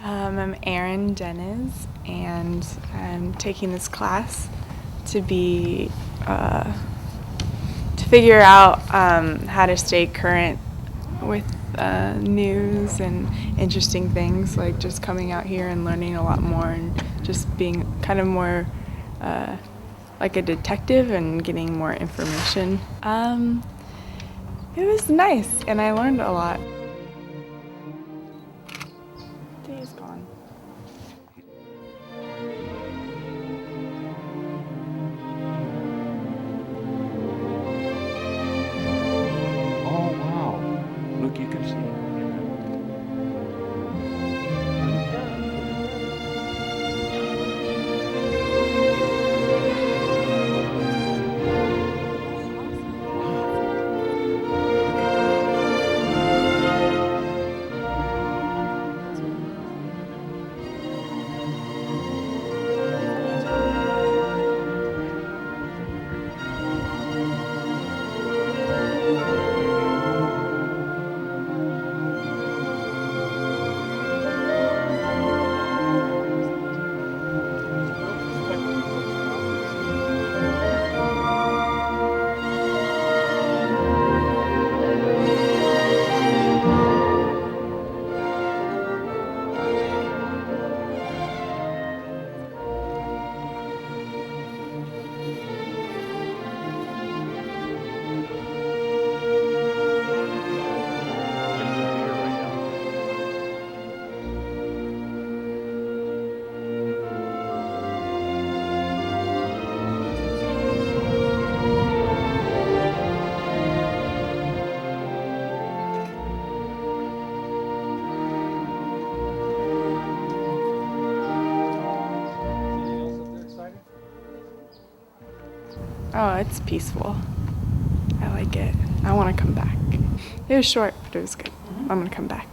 I'm Erin Deniz, and I'm taking this class to be to figure out how to stay current with news and interesting things, like just coming out here and learning a lot more and just being kind of more like a detective and getting more information. It was nice, and I learned a lot. Day is gone. Oh, wow. Look, you can see. Oh, it's peaceful. I like it. I want to come back. It was short, but it was good. I'm going to come back.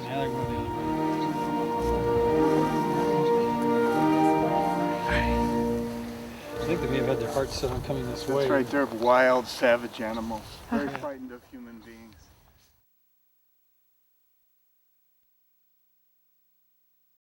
Now they're going the other way. I think they may have had their hearts set on coming this way. That's right, they're wild, savage animals, very frightened of human beings.